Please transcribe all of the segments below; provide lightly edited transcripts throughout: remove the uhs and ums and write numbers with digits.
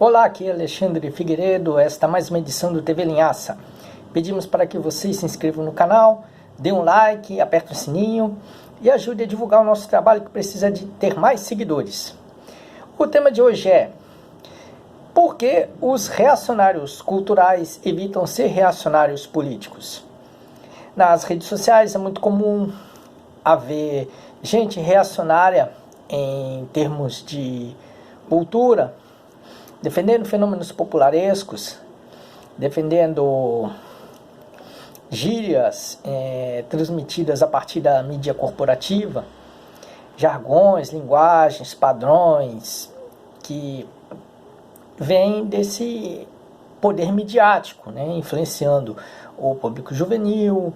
Olá, aqui é Alexandre Figueiredo, esta é mais uma edição do TV Linhaça. Pedimos para que vocês se inscrevam no canal, dê um like, aperte o sininho e ajude a divulgar o nosso trabalho que precisa de ter mais seguidores. O tema de hoje é: por que os reacionários culturais evitam ser reacionários políticos? Nas redes sociais é muito comum haver gente reacionária em termos de cultura, defendendo fenômenos popularescos, defendendo gírias transmitidas a partir da mídia corporativa, jargões, linguagens, padrões que vêm desse poder midiático, né, influenciando o público juvenil,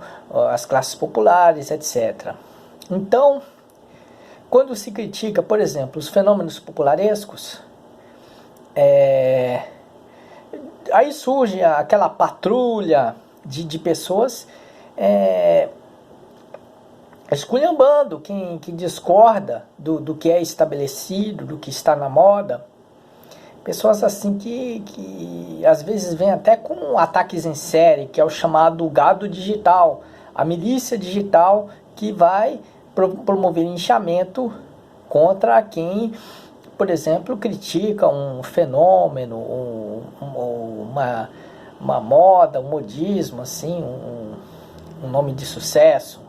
as classes populares, etc. Então, quando se critica, por exemplo, os fenômenos popularescos, aí surge aquela patrulha de pessoas esculhambando quem discorda do que é estabelecido, do que está na moda. Pessoas assim que às vezes vêm até com ataques em série, que é o chamado gado digital, a milícia digital que vai promover linchamento contra quem, por exemplo, critica um fenômeno, uma moda, um modismo, assim, um nome de sucesso.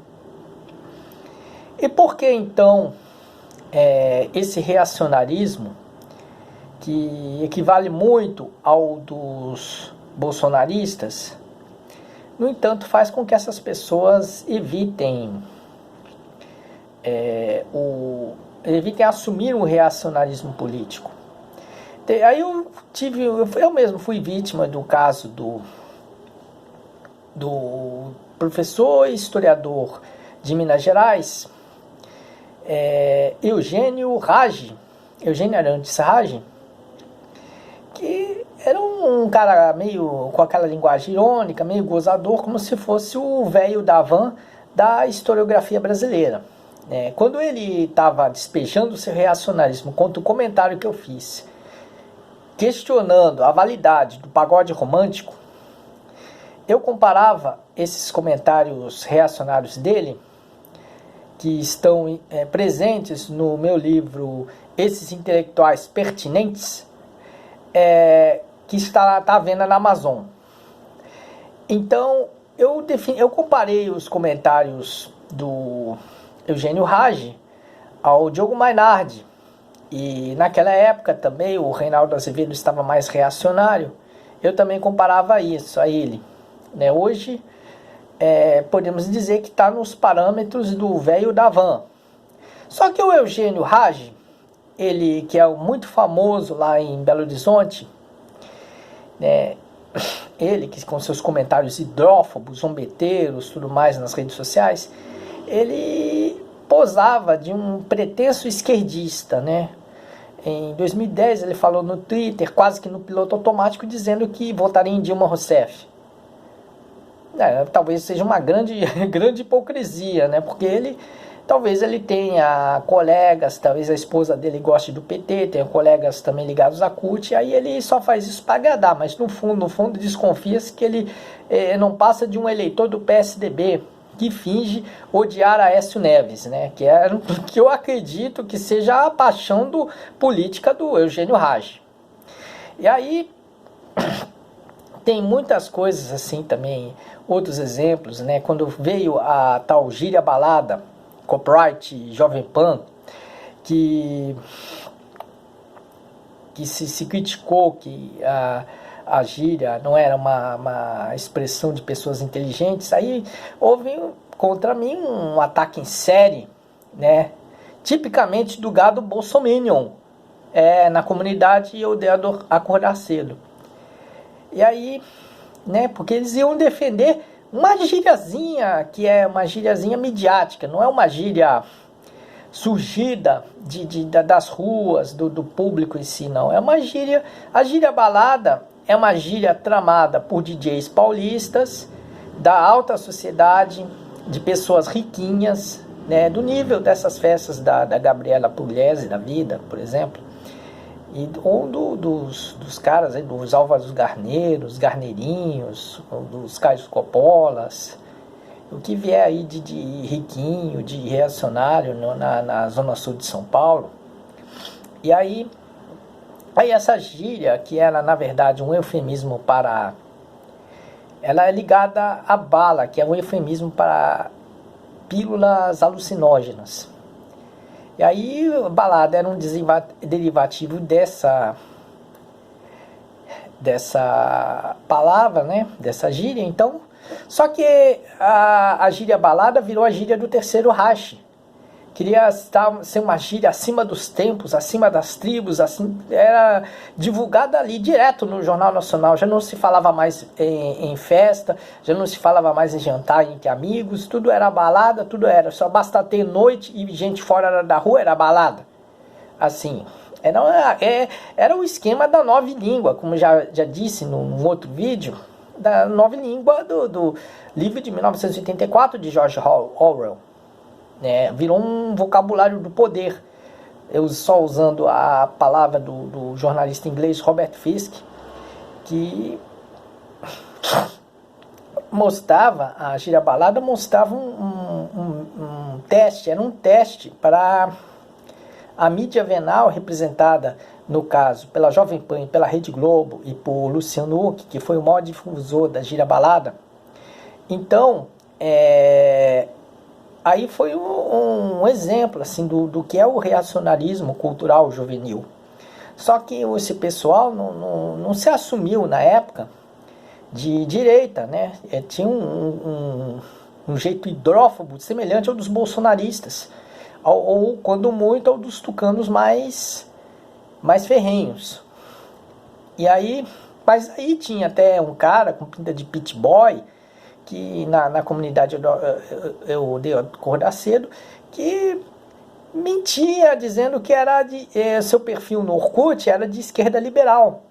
E por que então esse reacionarismo, que equivale muito ao dos bolsonaristas, no entanto, faz com que essas pessoas evitem assumir um reacionarismo político. Aí eu mesmo fui vítima do caso do professor e historiador de Minas Gerais, Eugênio Arantes Raggi, que era um cara meio com aquela linguagem irônica, meio gozador, como se fosse o velho da van da historiografia brasileira. Quando ele estava despejando o seu reacionarismo contra o comentário que eu fiz, questionando a validade do pagode romântico, eu comparava esses comentários reacionários dele, que estão presentes no meu livro Esses Intelectuais Pertinentes, que está à venda na Amazon. Então, eu comparei os comentários do Eugênio Raggi ao Diogo Mainardi, e naquela época também o Reinaldo Azevedo estava mais reacionário. Eu também comparava isso a ele, né? Hoje podemos dizer que está nos parâmetros do velho da van. Só que o Eugênio Raggi, ele que é muito famoso lá em Belo Horizonte, né? Ele que com seus comentários hidrófobos, zombeteiros, tudo mais nas redes sociais, ele posava de um pretenso esquerdista, né? Em 2010 ele falou no Twitter, quase que no piloto automático, dizendo que votaria em Dilma Rousseff. Talvez seja uma grande hipocrisia, né? Porque talvez ele tenha colegas, talvez a esposa dele goste do PT, tenha colegas também ligados à CUT, aí ele só faz isso para agradar, mas no fundo desconfia-se que ele não passa de um eleitor do PSDB, que finge odiar Aécio Neves, né? Que eu acredito que seja a paixão política do Eugênio Raggi. E aí tem muitas coisas assim também, outros exemplos, né? Quando veio a tal gíria balada, copyright Jovem Pan, que se criticou que a gíria não era uma expressão de pessoas inteligentes, aí houve contra mim um ataque em série, né? Tipicamente do gado bolsominion, na comunidade odiador acordar cedo. E aí, né, porque eles iam defender uma gíriazinha, que é uma gíriazinha midiática, não é uma gíria surgida das ruas, do público em si, não. É uma gíria, a gíria balada é uma gíria tramada por DJs paulistas, da alta sociedade, de pessoas riquinhas, né, do nível dessas festas da Gabriela Pugliese da vida, por exemplo, ou dos caras aí, dos Álvaros Garneiros, Garneirinhos, dos Caio Coppolas, o que vier aí de riquinho, de reacionário na Zona Sul de São Paulo. E aí essa gíria, que era na verdade um eufemismo para... Ela é ligada à bala, que é um eufemismo para pílulas alucinógenas. E aí balada era um derivativo dessa palavra, né? Dessa gíria. Então, só que a gíria balada virou a gíria do Terceiro Reich. Queria ser uma gíria acima dos tempos, acima das tribos, assim, era divulgada ali direto no Jornal Nacional. Já não se falava mais em festa, já não se falava mais em jantar entre amigos, tudo era balada, tudo era, só basta ter noite e gente fora da rua, era balada. Assim, era o esquema da nova língua, como já disse num outro vídeo, da nova língua do livro de 1984 de George Orwell. Virou um vocabulário do poder. Eu só usando a palavra do jornalista inglês Robert Fisk, que mostrava, a gíria balada mostrava um teste, era um teste para a mídia venal, representada no caso pela Jovem Pan, pela Rede Globo e por Luciano Huck, que foi o maior difusor da gíria balada. Então, aí foi um exemplo assim, do que é o reacionarismo cultural juvenil. Só que esse pessoal não se assumiu na época de direita, né? Tinha um jeito hidrófobo semelhante ao dos bolsonaristas, ou quando muito ao dos tucanos mais ferrenhos. E aí, mas aí tinha até um cara com pinta de pit boy, que na comunidade eu dei a acordar cedo, que mentia dizendo que era seu perfil no Orkut era de esquerda liberal.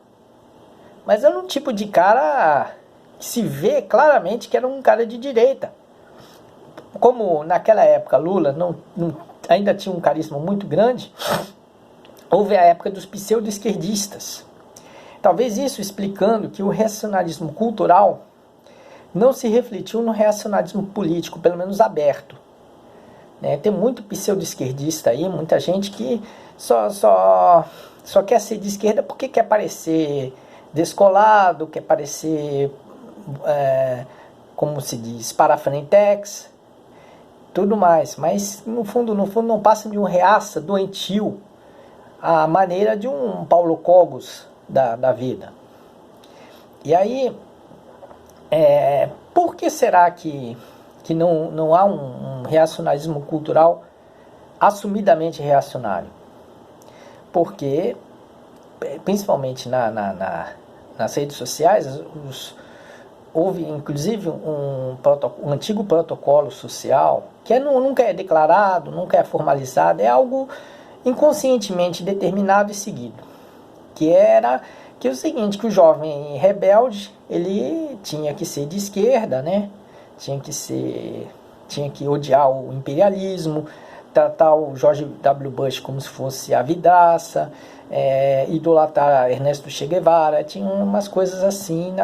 Mas era um tipo de cara que se vê claramente que era um cara de direita. Como naquela época Lula ainda tinha um carisma muito grande, houve a época dos pseudo-esquerdistas. Talvez isso explicando que o reacionarismo cultural não se refletiu no reacionarismo político, pelo menos aberto. Tem muito pseudo-esquerdista aí, muita gente que só quer ser de esquerda porque quer parecer descolado, quer parecer, como se diz, parafrentex, tudo mais. Mas no fundo não passa de um reaça doentio, à maneira de um Paulo Cogos da vida. E aí, por que será que não há um reacionarismo cultural assumidamente reacionário? Porque, principalmente nas redes sociais, houve inclusive um antigo protocolo social, que nunca é declarado, nunca é formalizado, é algo inconscientemente determinado e seguido, que é o seguinte, que o jovem rebelde, ele tinha que ser de esquerda, né? Tinha que odiar o imperialismo, tratar o George W. Bush como se fosse a vidraça, idolatrar Ernesto Che Guevara, tinha umas coisas assim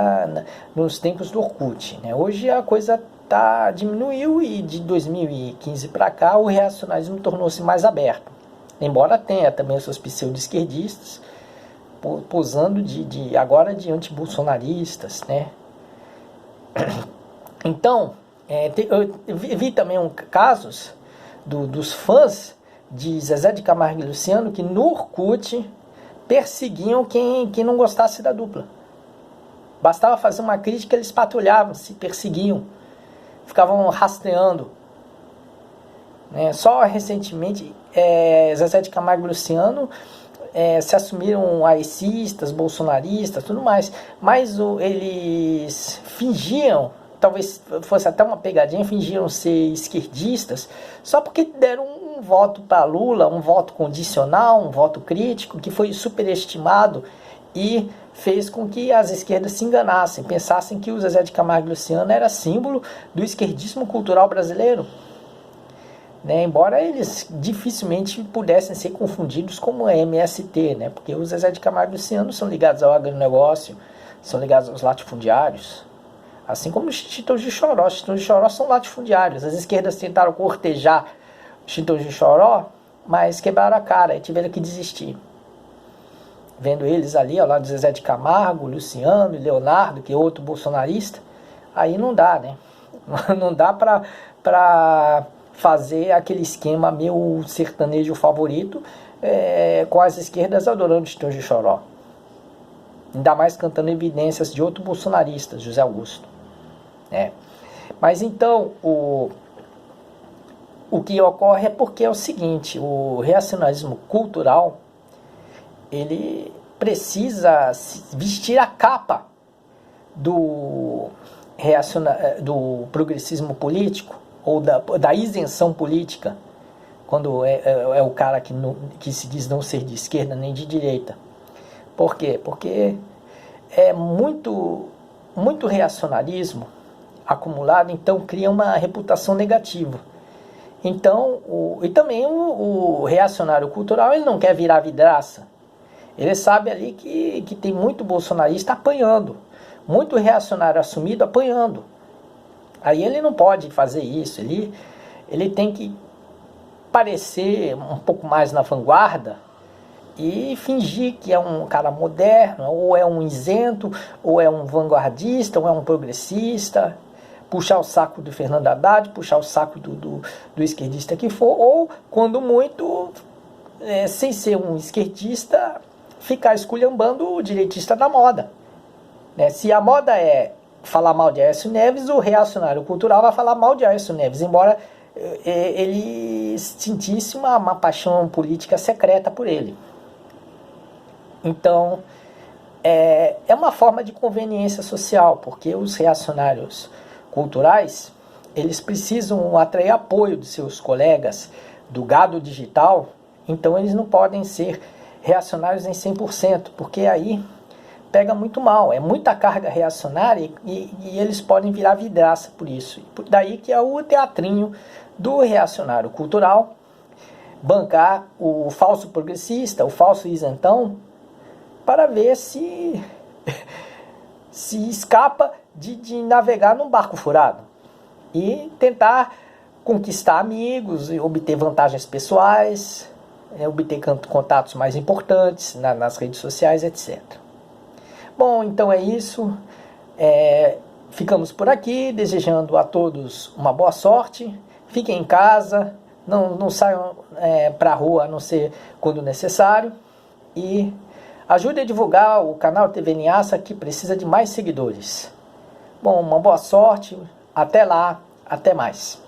nos tempos do Orkut, né? Hoje a coisa diminuiu e de 2015 para cá o reacionarismo tornou-se mais aberto, embora tenha também os seus pseudo-esquerdistas posando agora de antibolsonaristas, né? Então, eu vi também casos dos fãs de Zezé de Camargo e Luciano que no Orkut perseguiam quem não gostasse da dupla. Bastava fazer uma crítica, eles patrulhavam, se perseguiam, ficavam rastreando. Só recentemente, Zezé de Camargo e Luciano se assumiram aicistas, bolsonaristas, tudo mais, mas eles fingiam, talvez fosse até uma pegadinha, fingiram ser esquerdistas, só porque deram um voto para Lula, um voto condicional, um voto crítico, que foi superestimado e fez com que as esquerdas se enganassem, pensassem que o Zezé de Camargo e Luciano era símbolo do esquerdismo cultural brasileiro. né? Embora eles dificilmente pudessem ser confundidos como MST, né? Porque o Zezé de Camargo e Luciano são ligados ao agronegócio, são ligados aos latifundiários, assim como os Chitãos de Choró. Os Chitãos de Choró são latifundiários. As esquerdas tentaram cortejar os Chitãos de Choró, mas quebraram a cara e tiveram que desistir. Vendo eles ali, ao lado do Zezé de Camargo, Luciano e Leonardo, que é outro bolsonarista, aí não dá, né? Não dá pra fazer aquele esquema meu sertanejo favorito, com as esquerdas adorando os Chitãos de Choró. Ainda mais cantando evidências de outro bolsonarista, José Augusto. Mas então, o que ocorre é porque é o seguinte: o reacionarismo cultural, ele precisa vestir a capa do progressismo político, ou da isenção política, quando é o cara que se diz não ser de esquerda nem de direita. Por quê? Porque é muito reacionarismo acumulado, então cria uma reputação negativa. Então, e também o reacionário cultural, ele não quer virar vidraça. Ele sabe ali que tem muito bolsonarista apanhando, muito reacionário assumido apanhando. Aí ele não pode fazer isso, ele tem que parecer um pouco mais na vanguarda e fingir que é um cara moderno, ou é um isento, ou é um vanguardista, ou é um progressista, puxar o saco do Fernando Haddad, puxar o saco do esquerdista que for, ou, quando muito, sem ser um esquerdista, ficar esculhambando o direitista da moda. Se a moda é falar mal de Aécio Neves, o reacionário cultural vai falar mal de Aécio Neves, embora ele sentisse uma paixão política secreta por ele. Então, é uma forma de conveniência social, porque os reacionários culturais, eles precisam atrair apoio de seus colegas do gado digital, então eles não podem ser reacionários em 100%, porque aí pega muito mal, é muita carga reacionária e eles podem virar vidraça por isso. Daí que é o teatrinho do reacionário cultural, bancar o falso progressista, o falso isentão, para ver se escapa de navegar num barco furado e tentar conquistar amigos, obter vantagens pessoais, obter contatos mais importantes nas redes sociais, etc. Bom, então é isso. Ficamos por aqui, desejando a todos uma boa sorte. Fiquem em casa, não saiam para a rua a não ser quando necessário. E ajude a divulgar o canal TV Linhaça, que precisa de mais seguidores. Bom, uma boa sorte. Até lá, até mais.